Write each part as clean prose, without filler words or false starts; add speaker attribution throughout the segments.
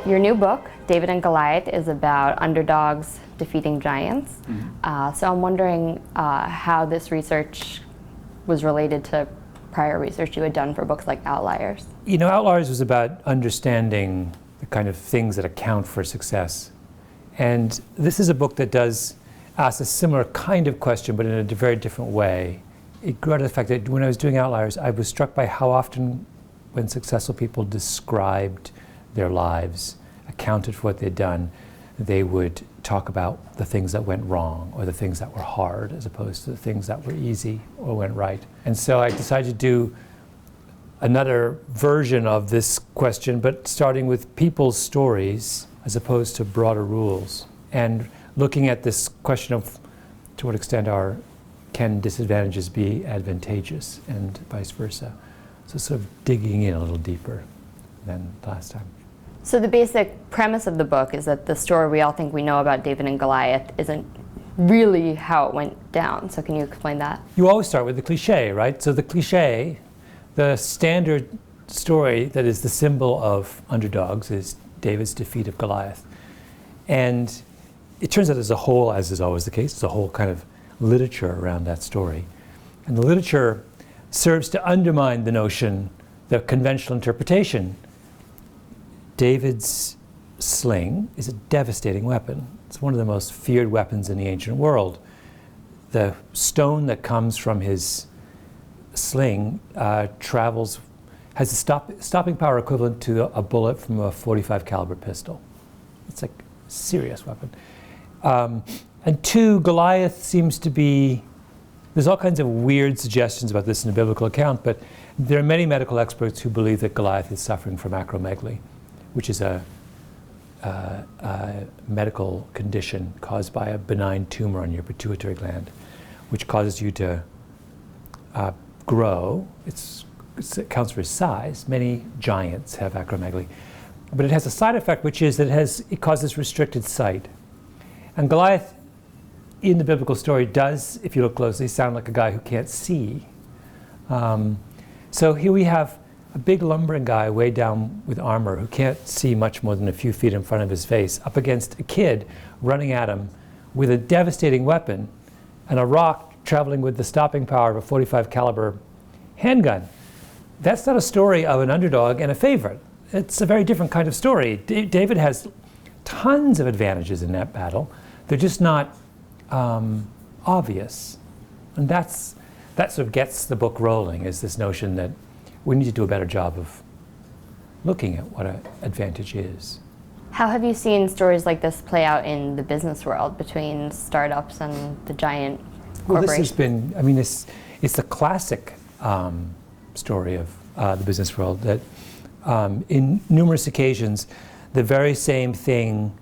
Speaker 1: Your new book, David and Goliath, is about underdogs defeating giants. So I'm wondering how this research was related to prior research you had done for books like Outliers.
Speaker 2: You know, Outliers was about understanding the kind of things that account for success. And this is a book that does ask a similar kind of question, but in a very different way. It grew out of the fact that when I was doing Outliers, I was struck by how often when successful people described their lives, accounted for what they'd done, they would talk about the things that went wrong or the things that were hard as opposed to the things that were easy or went right. And so I decided to do another version of this question, but starting with people's stories as opposed to broader rules, and looking at this question of to what extent can disadvantages be advantageous and vice versa. So sort of digging in a little deeper than last time.
Speaker 1: So the basic premise of the book is that the story we all think we know about David and Goliath isn't really how it went down. So can you explain that?
Speaker 2: You always start with the cliche, right? So the cliche, the standard story that is the symbol of underdogs is David's defeat of Goliath. And it turns out there's a whole, as is always the case, there's a whole kind of literature around that story. And the literature serves to undermine the notion, the conventional interpretation. David's sling is a devastating weapon. It's one of the most feared weapons in the ancient world. The stone that comes from his sling has a stopping power equivalent to a bullet from a .45 caliber pistol. It's like a serious weapon. And two, Goliath seems to be, there's all kinds of weird suggestions about this in the biblical account, but there are many medical experts who believe that Goliath is suffering from acromegaly, which is a medical condition caused by a benign tumor on your pituitary gland, which causes you to grow. It counts for size. Many giants have acromegaly. But it has a side effect, which is that it causes restricted sight. And Goliath, in the biblical story, does, if you look closely, sound like a guy who can't see. So here we have a big lumbering guy weighed down with armor who can't see much more than a few feet in front of his face, up against a kid running at him with a devastating weapon and a rock traveling with the stopping power of a .45 caliber handgun. That's not a story of an underdog and a favorite. It's a very different kind of story. David has tons of advantages in that battle. They're just not obvious. And that sort of gets the book rolling, is this notion that we need to do a better job of looking at what an advantage is.
Speaker 1: How have you seen stories like this play out in the business world between startups and the giant corporations?
Speaker 2: Well, this has been, I mean, it's the classic story of the business world that in numerous occasions, the very same thing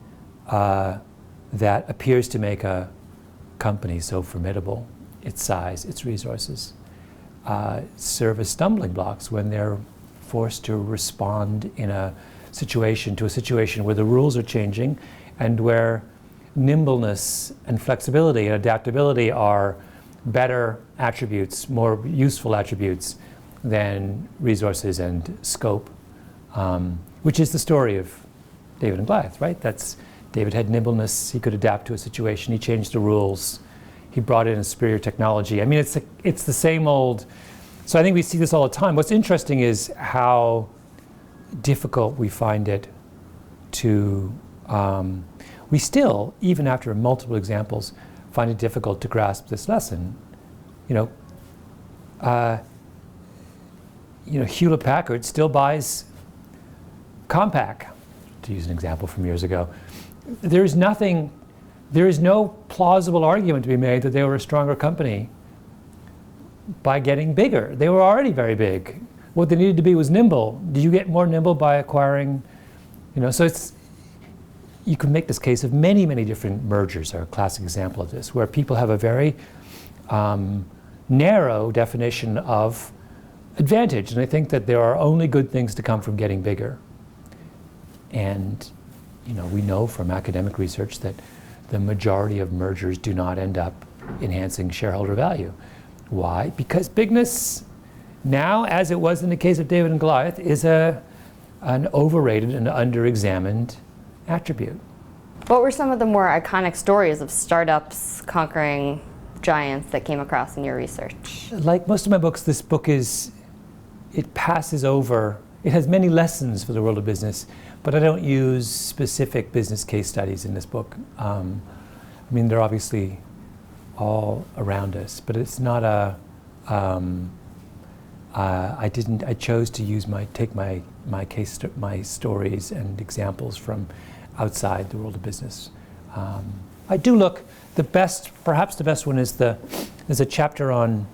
Speaker 2: that appears to make a company so formidable, its size, its resources, serve as stumbling blocks when they're forced to respond in a situation where the rules are changing and where nimbleness and flexibility and adaptability are better attributes, more useful attributes than resources and scope, which is the story of David and Goliath, right? David had nimbleness, he could adapt to a situation, he changed the rules, he brought in a superior technology. I mean, it's the same old, so I think we see this all the time. What's interesting is how difficult we find it to, we still, even after multiple examples, find it difficult to grasp this lesson. Hewlett-Packard still buys Compaq, to use an example from years ago. There is no plausible argument to be made that they were a stronger company by getting bigger. They were already very big. What they needed to be was nimble. Did you get more nimble by acquiring, so you can make this case of many, many different mergers are a classic example of this, where people have a very narrow definition of advantage, and they think that there are only good things to come from getting bigger. And we know from academic research that the majority of mergers do not end up enhancing shareholder value. Why? Because bigness now, as it was in the case of David and Goliath, is an overrated and under-examined attribute.
Speaker 1: What were some of the more iconic stories of startups conquering giants that came across in your research?
Speaker 2: Like most of my books, this book it passes over, it has many lessons for the world of business, but I don't use specific business case studies in this book. I mean, they're obviously all around us, but it's not a, I chose to use my stories and examples from outside the world of business. I do look, perhaps the best one is there's a chapter on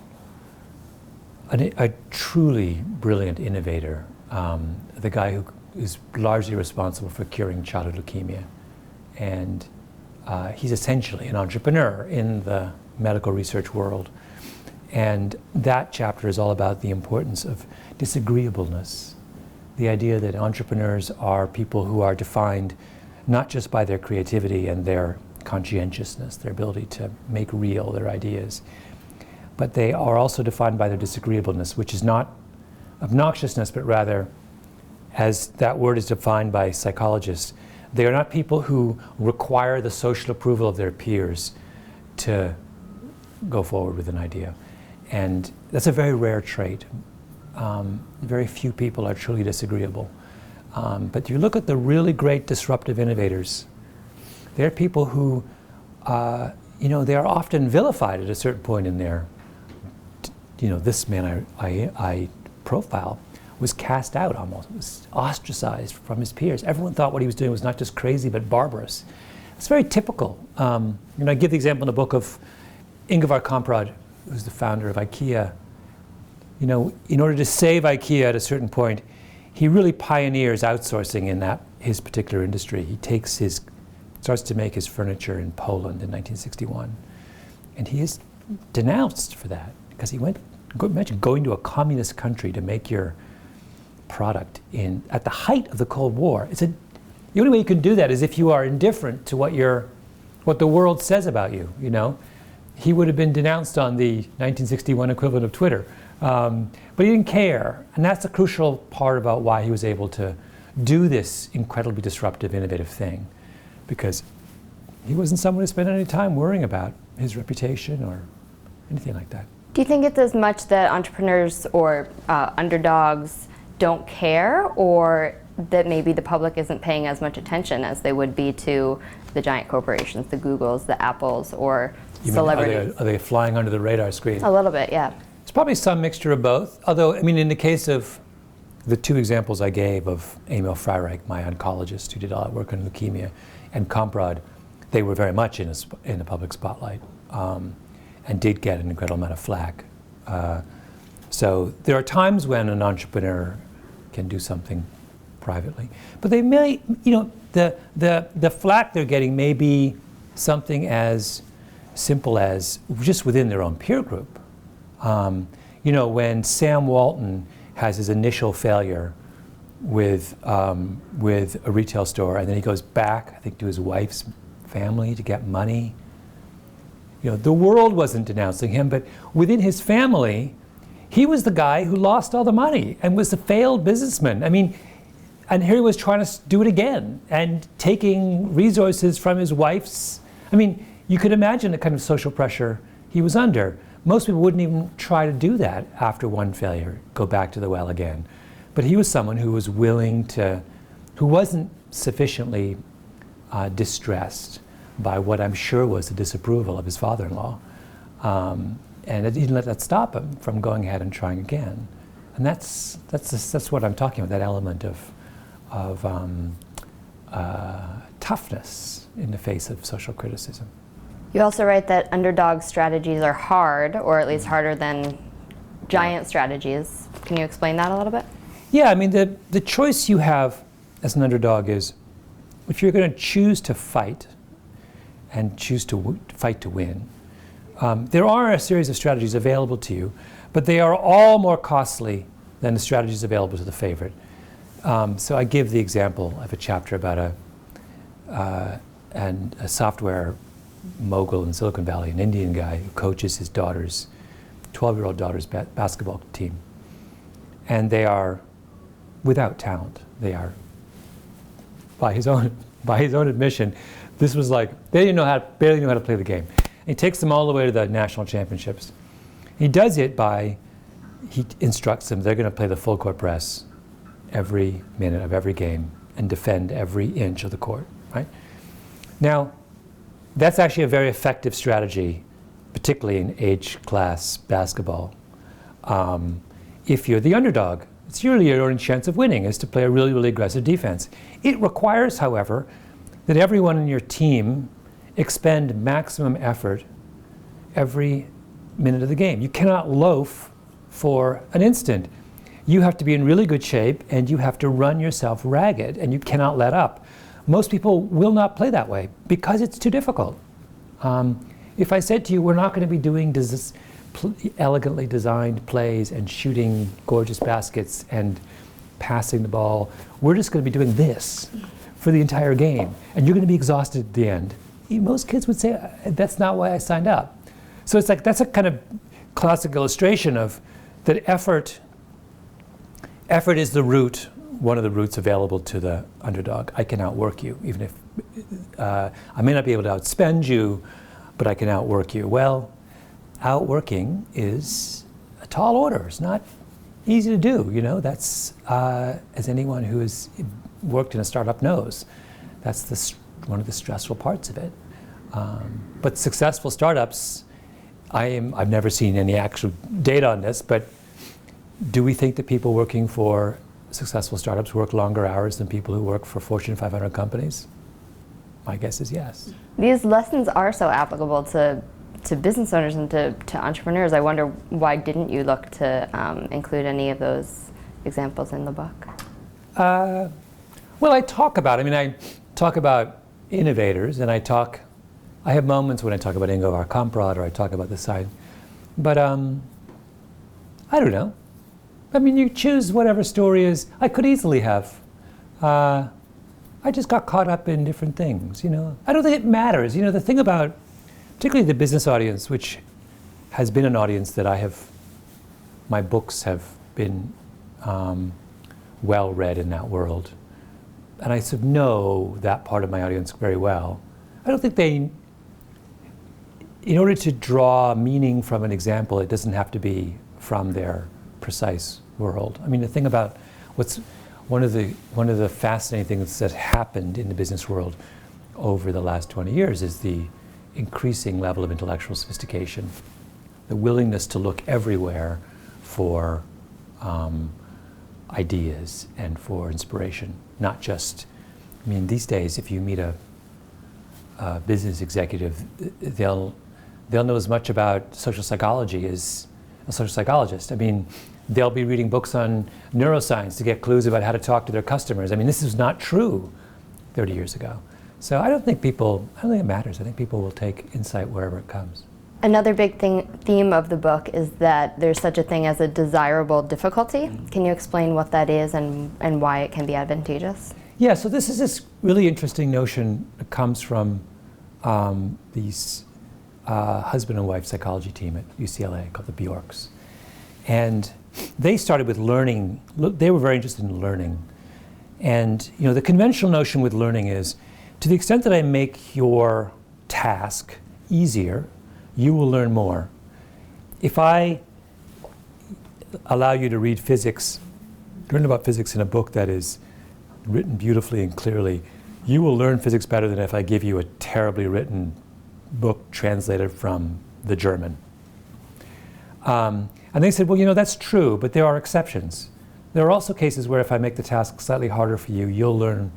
Speaker 2: a truly brilliant innovator, the guy who is largely responsible for curing childhood leukemia. And he's essentially an entrepreneur in the medical research world. And that chapter is all about the importance of disagreeableness, the idea that entrepreneurs are people who are defined not just by their creativity and their conscientiousness, their ability to make real their ideas, but they are also defined by their disagreeableness, which is not obnoxiousness, but rather, as that word is defined by psychologists, they are not people who require the social approval of their peers to go forward with an idea. And that's a very rare trait. Very few people are truly disagreeable. But you look at the really great disruptive innovators, they're people who, they are often vilified at a certain point in their, this man I profile was cast out almost, was ostracized from his peers. Everyone thought what he was doing was not just crazy, but barbarous. It's very typical. I give the example in the book of Ingvar Kamprad, who's the founder of IKEA. In order to save IKEA at a certain point, he really pioneers outsourcing in his particular industry. He starts to make his furniture in Poland in 1961. And he is denounced for that, because imagine going to a communist country to make your product at the height of the Cold War. The only way you can do that is if you are indifferent to what the world says about you, He would have been denounced on the 1961 equivalent of Twitter. But he didn't care. And that's a crucial part about why he was able to do this incredibly disruptive, innovative thing. Because he wasn't someone who spent any time worrying about his reputation or anything like that.
Speaker 1: Do you think it's as much that entrepreneurs or underdogs don't care, or that maybe the public isn't paying as much attention as they would be to the giant corporations, the Googles, the Apples, or celebrities?
Speaker 2: Are they flying under the radar screen?
Speaker 1: A little bit, yeah.
Speaker 2: It's probably some mixture of both. Although, in the case of the two examples I gave of Emil Freireich, my oncologist who did all that work on leukemia, and Kamprad, they were very much in the public spotlight and did get an incredible amount of flack. So there are times when an entrepreneur can do something privately, but they may, the flack they're getting may be something as simple as just within their own peer group. When Sam Walton has his initial failure with a retail store, and then he goes back, I think, to his wife's family to get money. The world wasn't denouncing him, but within his family, he was the guy who lost all the money and was a failed businessman. And here he was trying to do it again and taking resources from his wife's. You could imagine the kind of social pressure he was under. Most people wouldn't even try to do that after one failure, go back to the well again. But he was someone who was who wasn't sufficiently distressed by what I'm sure was the disapproval of his father-in-law. And it didn't let that stop him from going ahead and trying again. And that's what I'm talking about, that element of toughness in the face of social criticism.
Speaker 1: You also write that underdog strategies are hard, or at least harder than giant strategies. Can you explain that a little bit?
Speaker 2: Yeah, the choice you have as an underdog is, if you're going to choose to fight and choose to fight to win, there are a series of strategies available to you, but they are all more costly than the strategies available to the favorite. So I give the example of a chapter about a software mogul in Silicon Valley, an Indian guy who coaches his 12-year-old daughter's basketball team. and they are without talent. They are, by his own admission, this was like, they barely knew how to play the game. And he takes them all the way to the national championships. He does it by, he instructs them, they're going to play the full court press every minute of every game and defend every inch of the court, right? Now, that's actually a very effective strategy, particularly in age class basketball. If you're the underdog, it's usually your only chance of winning is to play a really, really aggressive defense. It requires, however, that everyone in your team expend maximum effort every minute of the game. You cannot loaf for an instant. You have to be in really good shape, and you have to run yourself ragged, and you cannot let up. Most people will not play that way because it's too difficult. If I said to you, we're not going to be doing elegantly designed plays and shooting gorgeous baskets and passing the ball, we're just going to be doing this for the entire game, and you're going to be exhausted at the end. Most kids would say, that's not why I signed up. So it's like, that's a kind of classic illustration of that effort is the route, one of the routes available to the underdog. I can outwork you, even if I may not be able to outspend you, but I can outwork you. Well, outworking is a tall order. It's not easy to do, That's, as anyone who has worked in a startup knows, that's one of the stressful parts of it. But successful startups, I've never seen any actual data on this, but do we think that people working for successful startups work longer hours than people who work for Fortune 500 companies? My guess is yes.
Speaker 1: These lessons are so applicable to business owners and to entrepreneurs. I wonder, why didn't you look to include any of those examples in the book?
Speaker 2: Well, I talk about innovators, and I have moments when I talk about Ingo Kamprad, or I talk about the side, but I don't know. I mean, you choose whatever story is. I could easily have. I just got caught up in different things, I don't think it matters. The thing about, particularly the business audience, which has been an audience that my books have been well read in that world. And I sort of know that part of my audience very well. I don't think in order to draw meaning from an example, it doesn't have to be from their precise world. I mean, the thing about one of the fascinating things that happened in the business world over the last 20 years is the increasing level of intellectual sophistication, the willingness to look everywhere for ideas and for inspiration, not just, these days, if you meet a business executive, they'll know as much about social psychology as a social psychologist. They'll be reading books on neuroscience to get clues about how to talk to their customers. This is not true 30 years ago. So I don't think it matters. I think people will take insight wherever it comes.
Speaker 1: Another big theme of the book is that there's such a thing as a desirable difficulty. Can you explain what that is and why it can be advantageous?
Speaker 2: Yeah, so this is this really interesting notion that comes from these husband and wife psychology team at UCLA called the Bjorks. And they started with learning. They were very interested in learning. And the conventional notion with learning is, to the extent that I make your task easier, you will learn more. If I allow you to read physics, learn about physics in a book that is written beautifully and clearly, you will learn physics better than if I give you a terribly written book translated from the German. And they said, well, that's true, but there are exceptions. There are also cases where if I make the task slightly harder for you, you'll learn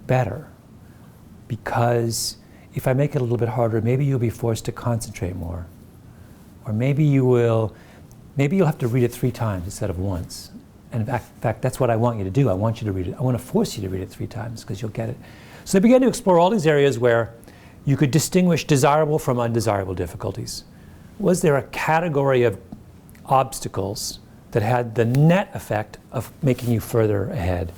Speaker 2: better. Because if I make it a little bit harder, maybe you'll be forced to concentrate more. Or maybe you'll have to read it 3 times instead of once. And in fact, that's what I want you to do. I want you to read it. I want to force you to read it 3 times because you'll get it. So they began to explore all these areas where you could distinguish desirable from undesirable difficulties. Was there a category of obstacles that had the net effect of making you further ahead?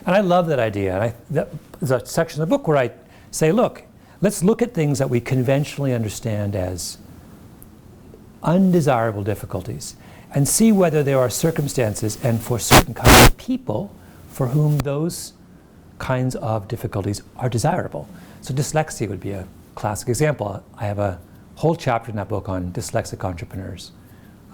Speaker 2: And I love that idea. And there's a section of the book where I say, look, let's look at things that we conventionally understand as undesirable difficulties. and see whether there are circumstances and for certain kinds of people for whom those kinds of difficulties are desirable. So dyslexia would be a classic example. I have a whole chapter in that book on dyslexic entrepreneurs.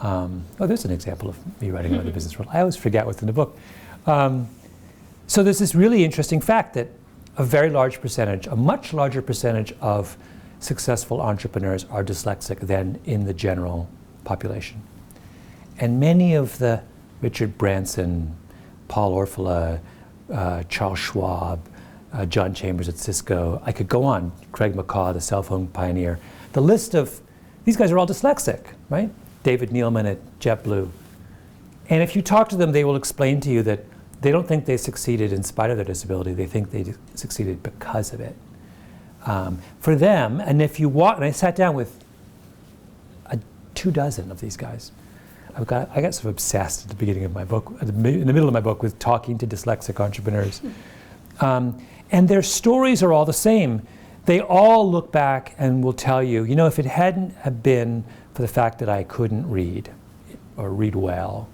Speaker 2: There's an example of me writing about the business world. I always forget what's in the book. So there's this really interesting fact that a very large percentage, a much larger percentage of successful entrepreneurs are dyslexic than in the general population. And many of the Richard Branson, Paul Orfalea, Charles Schwab, John Chambers at Cisco, I could go on, Craig McCaw, the cell phone pioneer. The list of, these guys are all dyslexic, right? David Neilman at JetBlue. And if you talk to them, they will explain to you that they don't think they succeeded in spite of their disability, they think they succeeded because of it. For them, and if you walk, and I sat down with 24 of these guys. I got sort of obsessed at the beginning of my book, in the middle of my book, with talking to dyslexic entrepreneurs. And their stories are all the same. They all look back and will tell you, you know, if it hadn't have been for the fact that I couldn't read or read well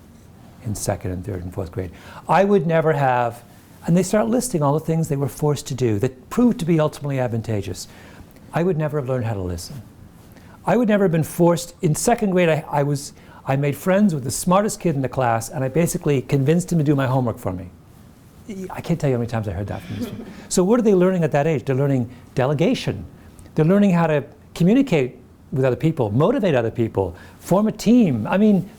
Speaker 2: in 2nd and 3rd and 4th grade, I would never have, and they start listing all the things they were forced to do that proved to be ultimately advantageous. I would never have learned how to listen. I would never have been forced, in 2nd grade I made friends with the smartest kid in the class, and I basically convinced him to do my homework for me. I can't tell you how many times I heard that from these people. So what are they learning at that age? They're learning delegation. They're learning how to communicate with other people, motivate other people, form a team. I mean,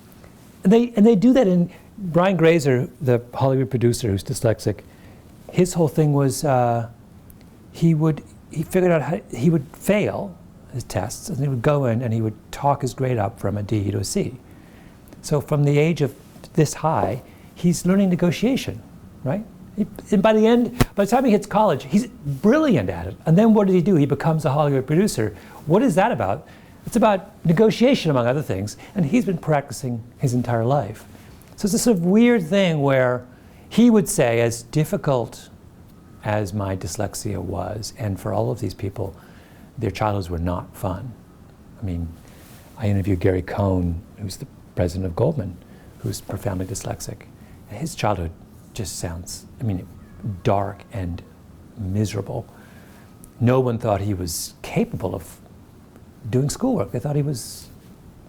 Speaker 2: they do that in, Brian Grazer, the Hollywood producer who's dyslexic, his whole thing was he figured out how he would fail his tests, and he would go in and he would talk his grade up from a D to a C. So from the age of this high, he's learning negotiation, right? And by the time he hits college, he's brilliant at it. And then what does he do? He becomes a Hollywood producer. What is that about? It's about negotiation, among other things, and he's been practicing his entire life. So it's this sort of weird thing where he would say, as difficult as my dyslexia was, and for all of these people, their childhoods were not fun. I mean, I interviewed Gary Cohn, who's the president of Goldman, who's profoundly dyslexic. And his childhood just sounds, dark and miserable. No one thought he was capable of doing schoolwork. They thought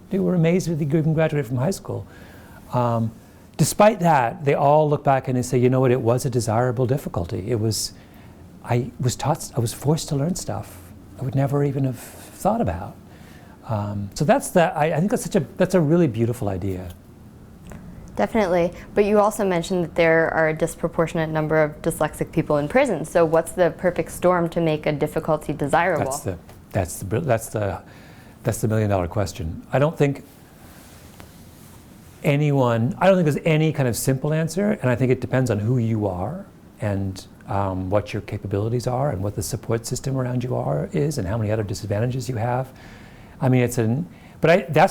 Speaker 2: they were amazed that he even graduated from high school. Despite that, they all look back and they say, you know what, it was a desirable difficulty. I was forced to learn stuff I would never even have thought about. So I think that's a really beautiful idea.
Speaker 1: Definitely, but you also mentioned that there are a disproportionate number of dyslexic people in prison. So what's the perfect storm to make a difficulty desirable?
Speaker 2: That's the $1 million question. I don't think there's any kind of simple answer, and I think it depends on who you are and what your capabilities are and what the support system around you is and how many other disadvantages you have. That's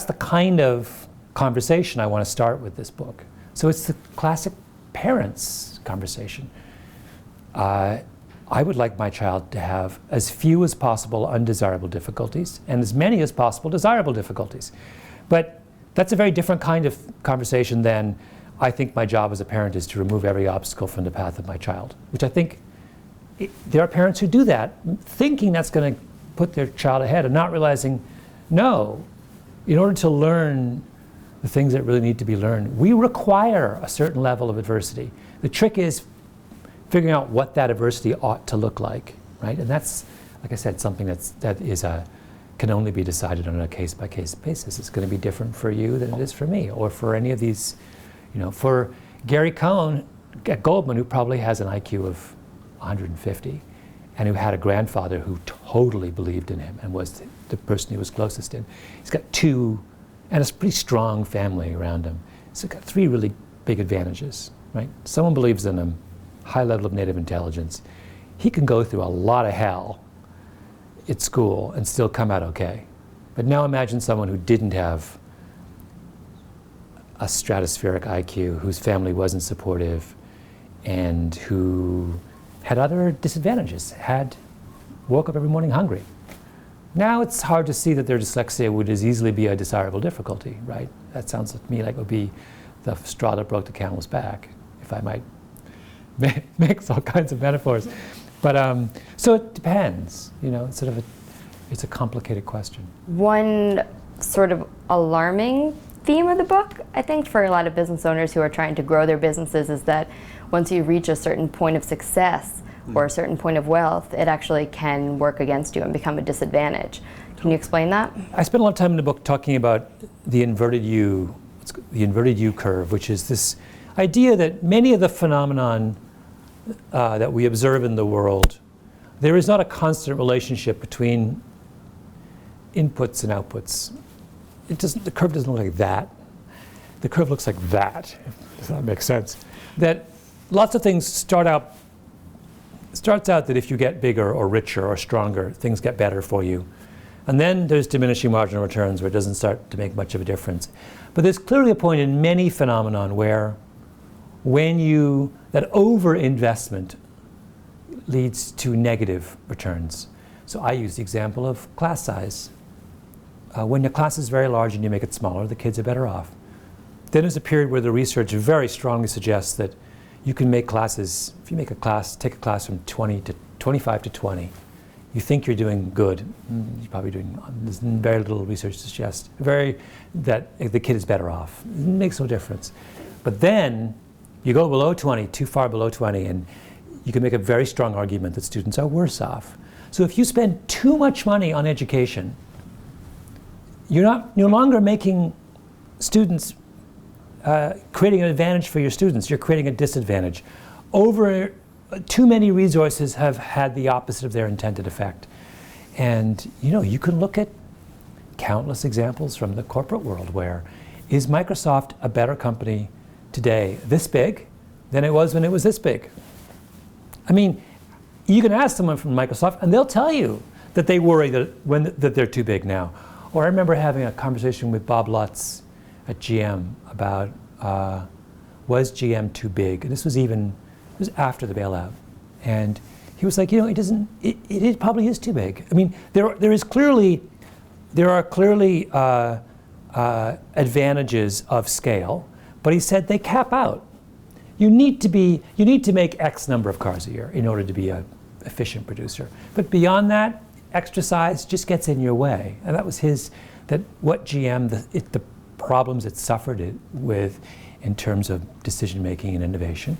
Speaker 2: the kind of conversation I want to start with this book. So it's the classic parents conversation. I would like my child to have as few as possible undesirable difficulties and as many as possible desirable difficulties. But that's a very different kind of conversation than I think my job as a parent is to remove every obstacle from the path of my child, which I think there are parents who do that, thinking that's going to put their child ahead and not realizing, no, in order to learn the things that really need to be learned, we require a certain level of adversity. The trick is figuring out what that adversity ought to look like, right? And that's, like I said, something that can only be decided on a case-by-case basis. It's going to be different for you than it is for me, or for any of these, for Gary Cohn at Goldman, who probably has an IQ of 150, and who had a grandfather who totally believed in him and was the person he was closest in. He's got and a pretty strong family around him. So he's got 3 really big advantages, right? Someone believes in him, high level of native intelligence. He can go through a lot of hell at school and still come out okay. But now imagine someone who didn't have a stratospheric IQ, whose family wasn't supportive, and who had other disadvantages, woke up every morning hungry. Now it's hard to see that their dyslexia would as easily be a desirable difficulty, right? That sounds to me like it would be the straw that broke the camel's back, if I might mix all kinds of metaphors. But so it depends, you know, it's a complicated question.
Speaker 1: One sort of alarming theme of the book, I think, for a lot of business owners who are trying to grow their businesses is that once you reach a certain point of success or a certain point of wealth, it actually can work against you and become a disadvantage. Can you explain that?
Speaker 2: I spent a lot of time in the book talking about the inverted U curve, which is this idea that many of the phenomenon that we observe in the world, there is not a constant relationship between inputs and outputs. The curve doesn't look like that. The curve looks like that, if that makes sense. That lots of things starts out that if you get bigger or richer or stronger, things get better for you. And then there's diminishing marginal returns where it doesn't start to make much of a difference. But there's clearly a point in many phenomenon where that over-investment leads to negative returns. So I use the example of class size. When your class is very large and you make it smaller, the kids are better off. Then there's a period where the research very strongly suggests that you can make classes, if you take a class from 25 to 20, you think you're doing good. You're probably doing, there's very little research to suggest that the kid is better off. It makes no difference. But then you go below 20, too far below 20, and you can make a very strong argument that students are worse off. So if you spend too much money on education, you're no longer making students, creating an advantage for your students, you're creating a disadvantage. Too many resources have had the opposite of their intended effect. And you can look at countless examples from the corporate world where is Microsoft a better company today, this big, than it was when it was this big? I mean, you can ask someone from Microsoft and they'll tell you that they worry that they're too big now. Or I remember having a conversation with Bob Lutz at GM about was GM too big? And this was after the bailout. And he was like, it probably is too big. I mean, there are clearly advantages of scale, but he said they cap out. You need to make X number of cars a year in order to be an efficient producer. But beyond that, extra size just gets in your way. And that was what GM, the problems it suffered with in terms of decision making and innovation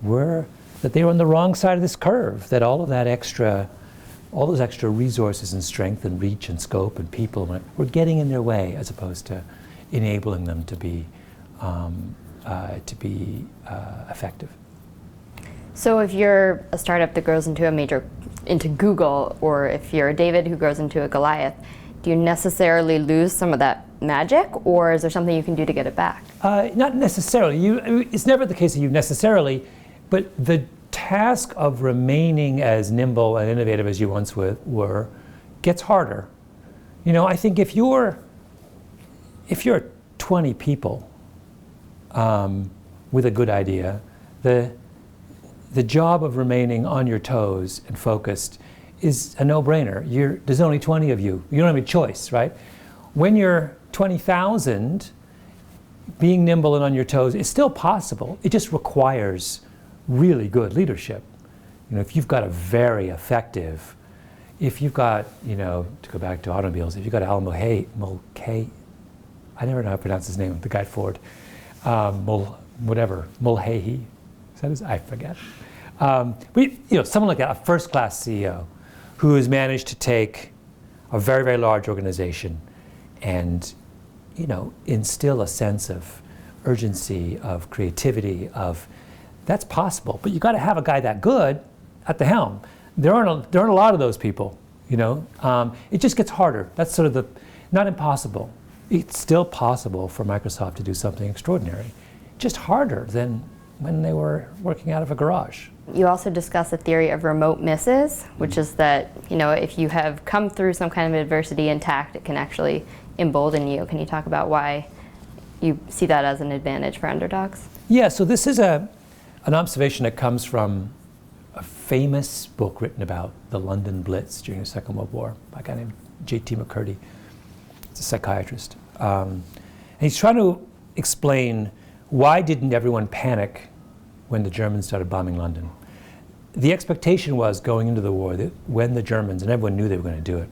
Speaker 2: were that they were on the wrong side of this curve, that all those extra resources and strength and reach and scope and people were getting in their way as opposed to enabling them to be effective.
Speaker 1: So if you're a startup that grows into Google, or if you're a David who grows into a Goliath, do you necessarily lose some of that magic, or is there something you can do to get it back?
Speaker 2: Not necessarily. It's never the case that you necessarily, but the task of remaining as nimble and innovative as you once were gets harder. I think if you're 20 people with a good idea, the job of remaining on your toes and focused is a no-brainer. There's only 20 of you. You don't have a choice, right? When you're 20,000, being nimble and on your toes is still possible. It just requires really good leadership. If you've got to go back to automobiles, if you've got Al Mulcahy, I never know how to pronounce his name, the guy at Ford, Mulcahy, is that his? I forget. Someone like that, a first-class CEO who has managed to take a very, very large organization and, instill a sense of urgency, of creativity, that's possible. But you got to have a guy that good at the helm. There aren't a lot of those people. It just gets harder. That's sort of not impossible. It's still possible for Microsoft to do something extraordinary, just harder than when they were working out of a garage.
Speaker 1: You also discuss the theory of remote misses, which is that, if you have come through some kind of adversity intact, it can actually embolden you. Can you talk about why you see that as an advantage for underdogs?
Speaker 2: Yeah, so this is an observation that comes from a famous book written about the London Blitz during the Second World War by a guy named J.T. McCurdy. He's a psychiatrist. And he's trying to explain why didn't everyone panic when the Germans started bombing London. The expectation was going into the war that when the Germans, and everyone knew they were going to do it,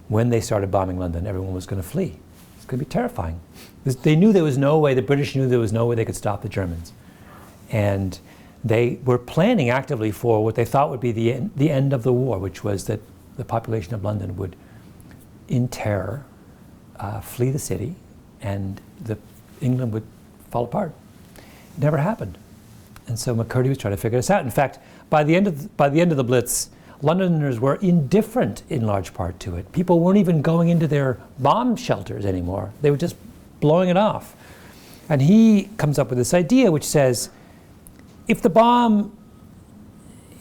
Speaker 2: when they started bombing London, everyone was going to flee. It's going to be terrifying. They knew there was no way, the British knew there was no way they could stop the Germans. And they were planning actively for what they thought would be the end of the war, which was that the population of London would, in terror, flee the city, and England would fall apart. It never happened. And so McCurdy was trying to figure this out. In fact, by the end of the Blitz, Londoners were indifferent in large part to it. People weren't even going into their bomb shelters anymore. They were just blowing it off. And he comes up with this idea which says, if the bomb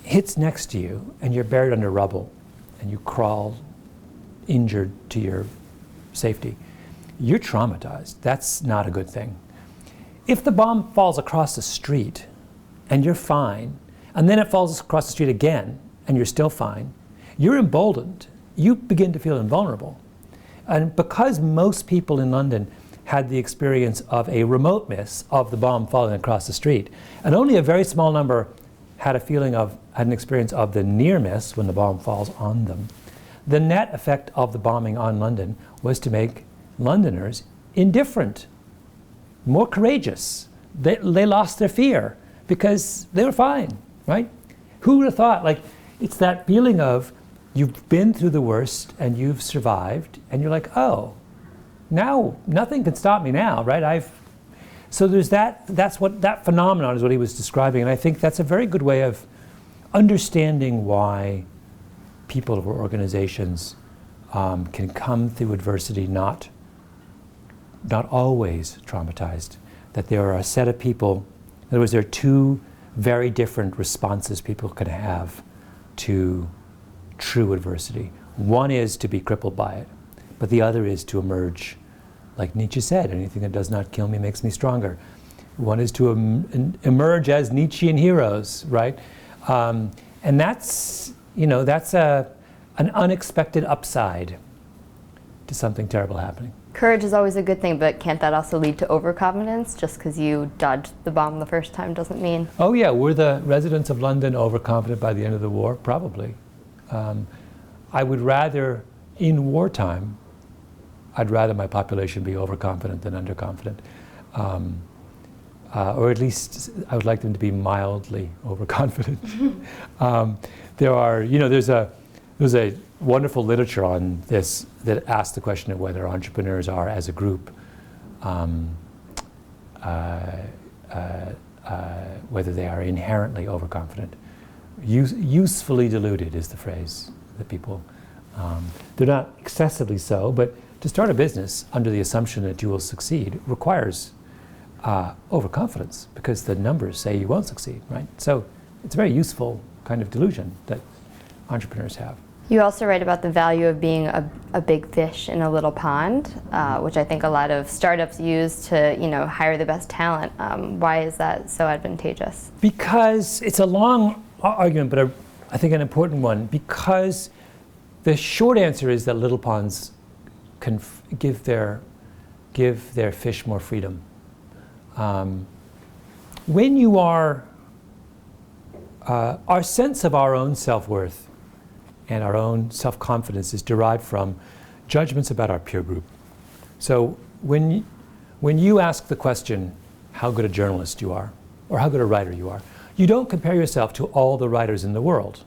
Speaker 2: hits next to you and you're buried under rubble and you crawl injured to your safety, you're traumatized. That's not a good thing. If the bomb falls across the street and you're fine, and then it falls across the street again and you're still fine, you're emboldened. You begin to feel invulnerable. And because most people in London had the experience of a remote miss of the bomb falling across the street, and only a very small number had an experience of the near miss when the bomb falls on them, the net effect of the bombing on London was to make Londoners indifferent, more courageous. They lost their fear because they were fine, right? Who would have thought? Like, it's that feeling of you've been through the worst and you've survived, and you're like, oh, now nothing can stop me now, right? So there's that phenomenon is what he was describing, and I think that's a very good way of understanding why people or organizations can come through adversity not always traumatized. That there are a set of people, in other words, there are two very different responses people can have to true adversity. One is to be crippled by it, but the other is to emerge, like Nietzsche said, anything that does not kill me makes me stronger. One is to emerge as Nietzschean heroes, right? And that's an unexpected upside to something terrible happening.
Speaker 1: Courage is always a good thing, but can't that also lead to overconfidence? Just because you dodged the bomb the first time doesn't mean...
Speaker 2: Oh yeah, were the residents of London overconfident by the end of the war? Probably. I would rather, in wartime, I'd rather my population be overconfident than underconfident. Or at least I would like them to be mildly overconfident. There's a wonderful literature on this that asks the question of whether entrepreneurs are, as a group, whether they are inherently overconfident. Usefully deluded is the phrase that people, they're not excessively so, but to start a business under the assumption that you will succeed requires overconfidence, because the numbers say you won't succeed, right? So it's a very useful kind of delusion that entrepreneurs have.
Speaker 1: You also write about the value of being a big fish in a little pond, which I think a lot of startups use to, hire the best talent. Why is that so advantageous? Because
Speaker 2: it's a long argument, but I think an important one. Because the short answer is that little ponds can give their fish more freedom. When you are, our sense of our own self-worth and our own self-confidence is derived from judgments about our peer group. So when you ask the question, how good a journalist you are, or how good a writer you are, you don't compare yourself to all the writers in the world.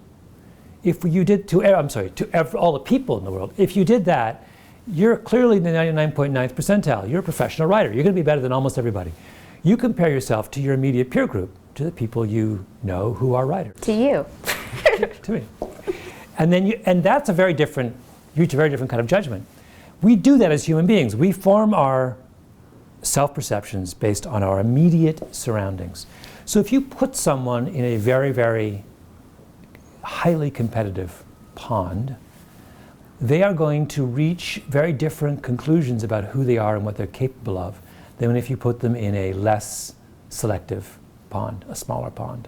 Speaker 2: If you did all the people in the world, if you did that, you're clearly in the 99.9th percentile. You're a professional writer. You're going to be better than almost everybody. You compare yourself to your immediate peer group, to the people you know who are writers.
Speaker 1: To you.
Speaker 2: To me. And that's a very different kind of judgment. We do that as human beings. We form our self-perceptions based on our immediate surroundings. So if you put someone in a very, very highly competitive pond, they are going to reach very different conclusions about who they are and what they're capable of than if you put them in a less selective pond, a smaller pond.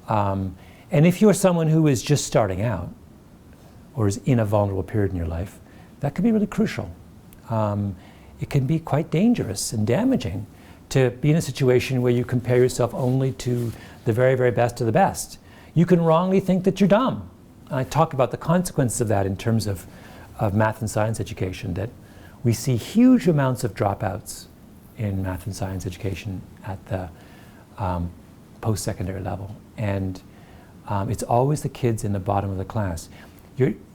Speaker 2: And if you're someone who is just starting out, or is in a vulnerable period in your life, that can be really crucial. It can be quite dangerous and damaging to be in a situation where you compare yourself only to the very, very best of the best. You can wrongly think that you're dumb. I talk about the consequences of that in terms of math and science education, that we see huge amounts of dropouts in math and science education at the post-secondary level. And it's always the kids in the bottom of the class.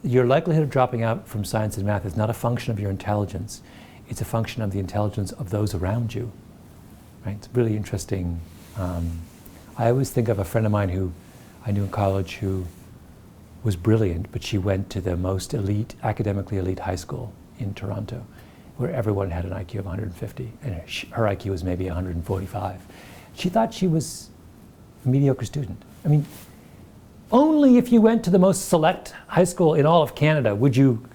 Speaker 2: Your likelihood of dropping out from science and math is not a function of your intelligence. It's a function of the intelligence of those around you. Right? It's really interesting. I always think of a friend of mine who I knew in college who was brilliant, but she went to the most elite, academically elite high school in Toronto, where everyone had an IQ of 150, and her IQ was maybe 145. She thought she was a mediocre student. I mean, only if you went to the most select high school in all of Canada would you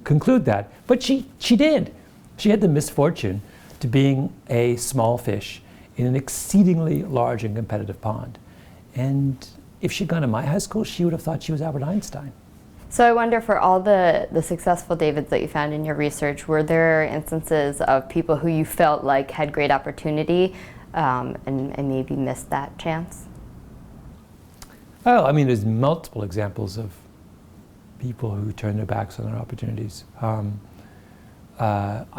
Speaker 2: conclude that. But she did. She had the misfortune to being a small fish in an exceedingly large and competitive pond. And if she'd gone to my high school, she would have thought she was Albert Einstein.
Speaker 1: So I wonder, for all the successful Davids that you found in your research, were there instances of people who you felt like had great opportunity and maybe missed that chance?
Speaker 2: Oh, I mean, there's multiple examples of people who turn their backs on their opportunities. I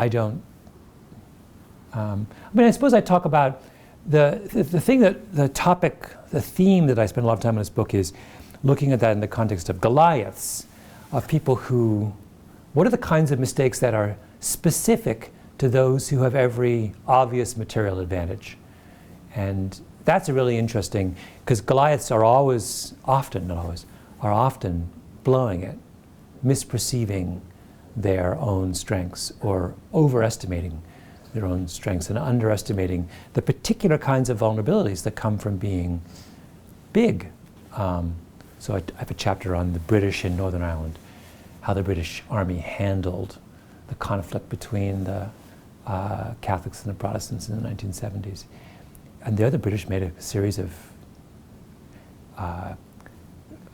Speaker 2: don't. I mean, I suppose I talk about the thing that the topic, the theme that I spend a lot of time in this book is looking at that in the context of Goliaths, of people who, what are the kinds of mistakes that are specific to those who have every obvious material advantage? And that's a really interesting, because Goliaths are always, often, not always, are often blowing it, misperceiving their own strengths or overestimating their own strengths and underestimating the particular kinds of vulnerabilities that come from being big. So I have a chapter on the British in Northern Ireland, how the British Army handled the conflict between the Catholics and the Protestants in the 1970s. And there the British made a series of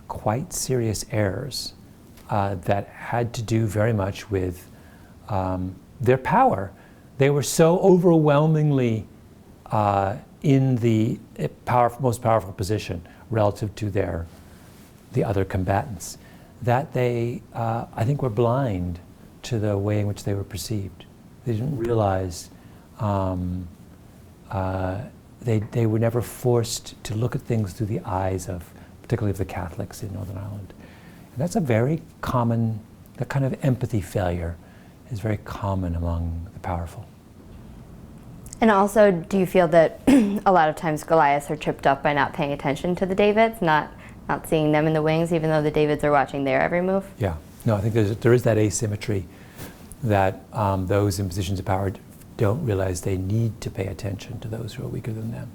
Speaker 2: quite serious errors that had to do very much with their power. They were so overwhelmingly in the most powerful position relative to the other combatants that they, I think, were blind to the way in which they were perceived. They didn't realize they were never forced to look at things through the eyes of, particularly of the Catholics in Northern Ireland. And that's a very common, that kind of empathy failure is very common among the powerful.
Speaker 1: And also, do you feel that a lot of times Goliaths are tripped up by not paying attention to the Davids, not seeing them in the wings, even though the Davids are watching their every move?
Speaker 2: Yeah, no, I think there is that asymmetry that those in positions of power don't realize they need to pay attention to those who are weaker than them.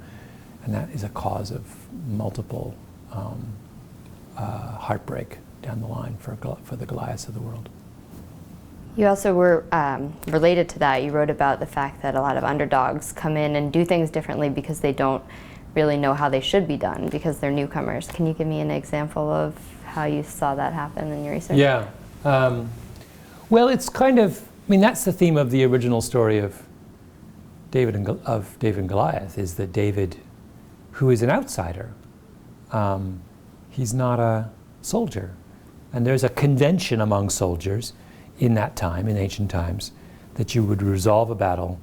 Speaker 2: And that is a cause of multiple heartbreak down the line for the Goliaths of the world.
Speaker 1: You also were, related to that, you wrote about the fact that a lot of underdogs come in and do things differently because they don't really know how they should be done, because they're newcomers. Can you give me an example of how you saw that happen in your research?
Speaker 2: Yeah. Well, it's kind of, I mean, that's the theme of the original story of David and Goliath, is that David, who is an outsider, he's not a soldier. And there's a convention among soldiers in that time, in ancient times, that you would resolve a battle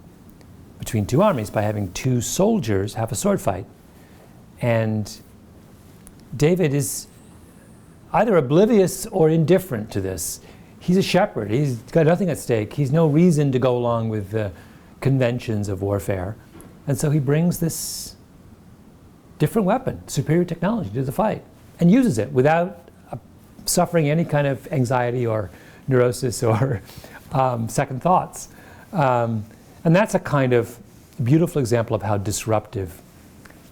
Speaker 2: between two armies by having two soldiers have a sword fight. And David is either oblivious or indifferent to this. He's a shepherd. He's got nothing at stake. He's no reason to go along with the conventions of warfare. And so he brings this different weapon, superior technology, to the fight, and uses it without suffering any kind of anxiety or neurosis or second thoughts. And that's a kind of beautiful example of how disruptive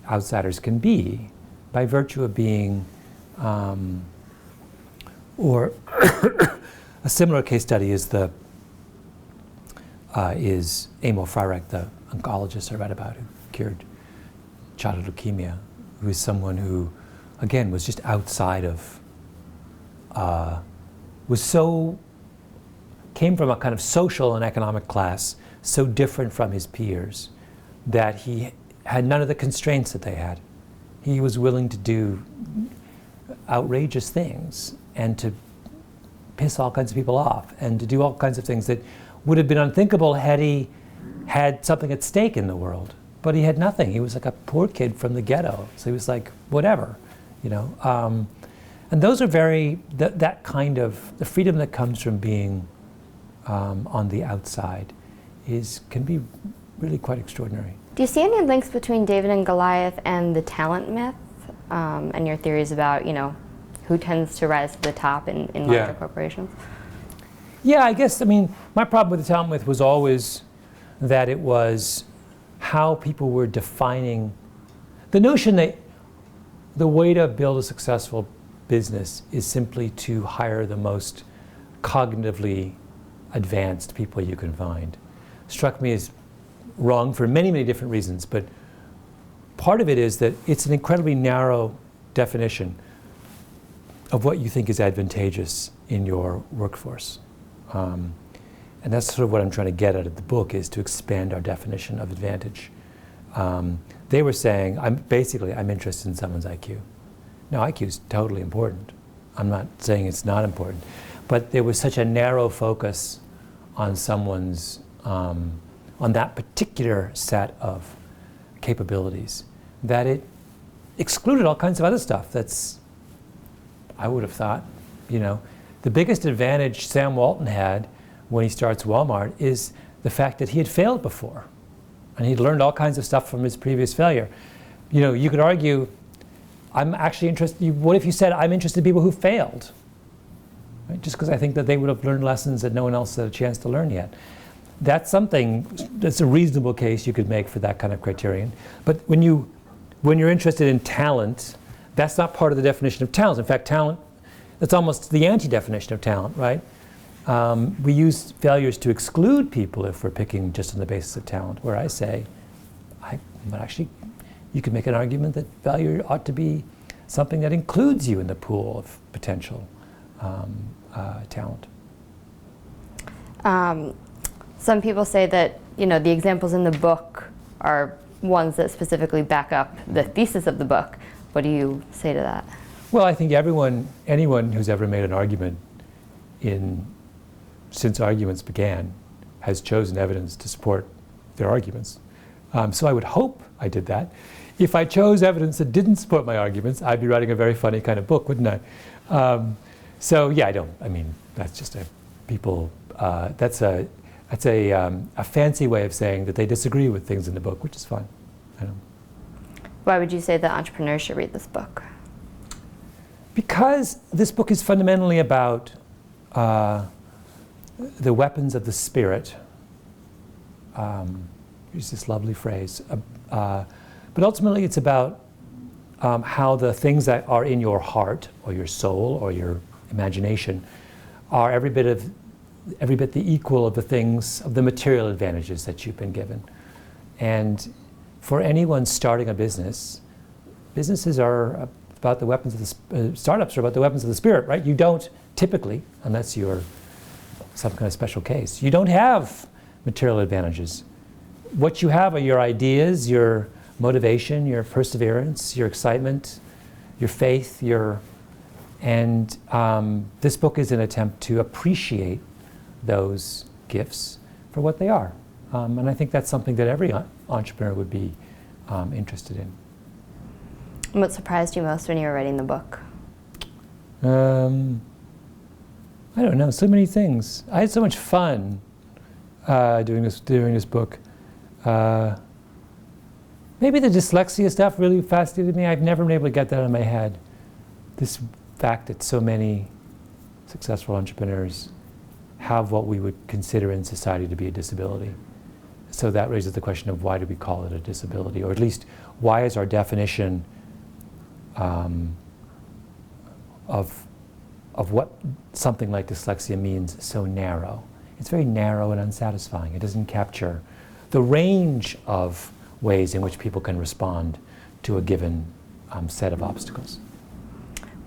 Speaker 2: outsiders can be by virtue of being, or a similar case study is Emil Freirich, the oncologist I read about, who cured childhood leukemia, who is someone who, again, was just outside of, was so came from a kind of social and economic class so different from his peers that he had none of the constraints that they had. He was willing to do outrageous things and to piss all kinds of people off and to do all kinds of things that would have been unthinkable had he had something at stake in the world. But he had nothing. He was like a poor kid from the ghetto. So he was like, whatever, you know. And those are that kind of, the freedom that comes from being on the outside can be really quite extraordinary.
Speaker 1: Do you see any links between David and Goliath and the talent myth, and your theories about, who tends to rise to the top in larger corporations?
Speaker 2: Yeah, I guess, my problem with the talent myth was always that it was how people were defining the notion that the way to build a successful business is simply to hire the most cognitively advanced people you can find. Struck me as wrong for many, many different reasons, but part of it is that it's an incredibly narrow definition of what you think is advantageous in your workforce. And that's sort of what I'm trying to get at the book, is to expand our definition of advantage. They were saying, I'm interested in someone's IQ. Now, IQ is totally important. I'm not saying it's not important. But there was such a narrow focus on someone's, on that particular set of capabilities that it excluded all kinds of other stuff that's, I would have thought, the biggest advantage Sam Walton had when he starts Walmart is the fact that he had failed before. And he'd learned all kinds of stuff from his previous failure. You could argue, I'm actually interested, what if you said, I'm interested in people who failed? Right? Just because I think that they would have learned lessons that no one else had a chance to learn yet. That's a reasonable case you could make for that kind of criterion. But when you're interested in talent, that's not part of the definition of talent. In fact, talent, that's almost the anti-definition of talent, right? We use failures to exclude people if we're picking just on the basis of talent, where I say, but actually, you could make an argument that failure ought to be something that includes you in the pool of potential talent.
Speaker 1: Some people say that, the examples in the book are ones that specifically back up the thesis of the book. What do you say to that?
Speaker 2: Well, I think anyone who's ever made an argument since arguments began has chosen evidence to support their arguments. So I would hope I did that. If I chose evidence that didn't support my arguments, I'd be writing a very funny kind of book, wouldn't I? So yeah, that's just that's a fancy way of saying that they disagree with things in the book, which is fine.
Speaker 1: Why would you say that entrepreneurs should read this book?
Speaker 2: Because this book is fundamentally about the weapons of the spirit. Use this lovely phrase. But ultimately it's about how the things that are in your heart or your soul or your imagination are every bit the equal of the things, of the material advantages that you've been given. And for anyone starting a business, businesses are about the weapons of the startups are about the weapons of the spirit, right? You don't typically, unless you're some kind of special case, you don't have material advantages. What you have are your ideas, your motivation, your perseverance, your excitement, your faith, and this book is an attempt to appreciate those gifts for what they are. And I think that's something that every entrepreneur would be interested in.
Speaker 1: What surprised you most when you were writing the book?
Speaker 2: I don't know, so many things. I had so much fun doing this book. Maybe the dyslexia stuff really fascinated me. I've never been able to get that out of my head. This fact that so many successful entrepreneurs have what we would consider in society to be a disability. So that raises the question of why do we call it a disability? Or at least, why is our definition of what something like dyslexia means so narrow? It's very narrow and unsatisfying. It doesn't capture the range of ways in which people can respond to a given set of obstacles.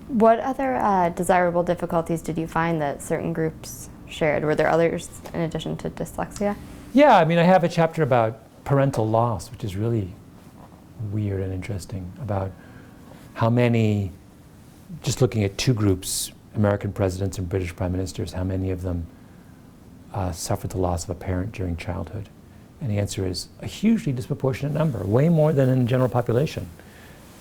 Speaker 1: What other desirable difficulties did you find that certain groups shared. Were there others in addition to dyslexia?
Speaker 2: Yeah, I mean, I have a chapter about parental loss, which is really weird and interesting, about how many, just looking at two groups, American presidents and British prime ministers, how many of them suffered the loss of a parent during childhood. And the answer is a hugely disproportionate number, way more than in the general population.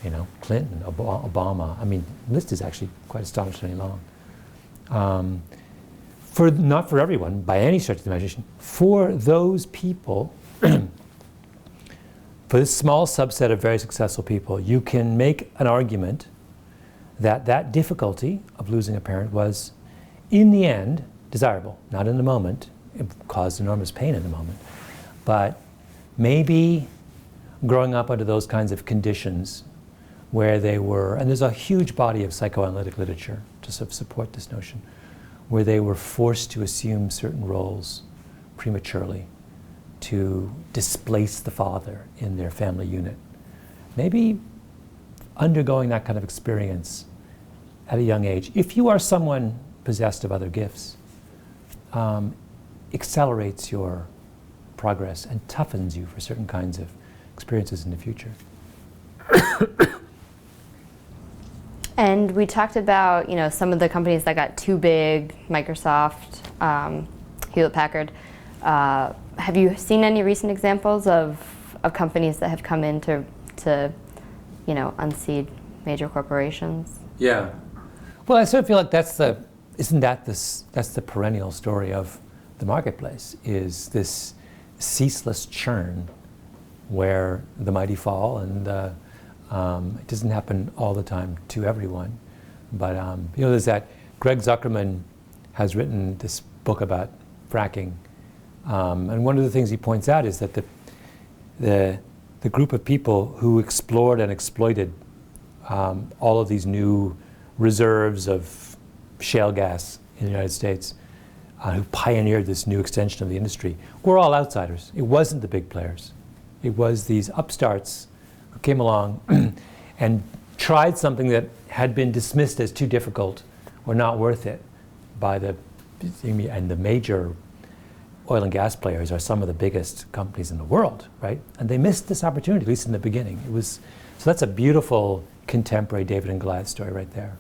Speaker 2: You know, Clinton, Obama, I mean, the list is actually quite astonishingly long. Not for everyone, by any stretch of the imagination, for those people, for this small subset of very successful people, you can make an argument that that difficulty of losing a parent was, in the end, desirable. Not in the moment. It caused enormous pain in the moment. But maybe growing up under those kinds of conditions where they were, and there's a huge body of psychoanalytic literature to sort of support this notion, where they were forced to assume certain roles prematurely to displace the father in their family unit. Maybe undergoing that kind of experience at a young age, if you are someone possessed of other gifts, accelerates your progress and toughens you for certain kinds of experiences in the future.
Speaker 1: And we talked about, you know, some of the companies that got too big, Microsoft, Hewlett-Packard. Have you seen any recent examples of companies that have come in to you know, unseat major corporations?
Speaker 2: Yeah. Well, I sort of feel like that's the perennial story of the marketplace, is this ceaseless churn where the mighty fall, and it doesn't happen all the time to everyone. But you know, there's that, Greg Zuckerman has written this book about fracking, and one of the things he points out is that the group of people who explored and exploited all of these new reserves of shale gas in the United States, who pioneered this new extension of the industry, were all outsiders. It wasn't the big players. It was these upstarts who came along and tried something that had been dismissed as too difficult or not worth it by the major oil and gas players are some of the biggest companies in the world, right? And they missed this opportunity, at least in the beginning. So that's a beautiful contemporary David and Goliath story right there.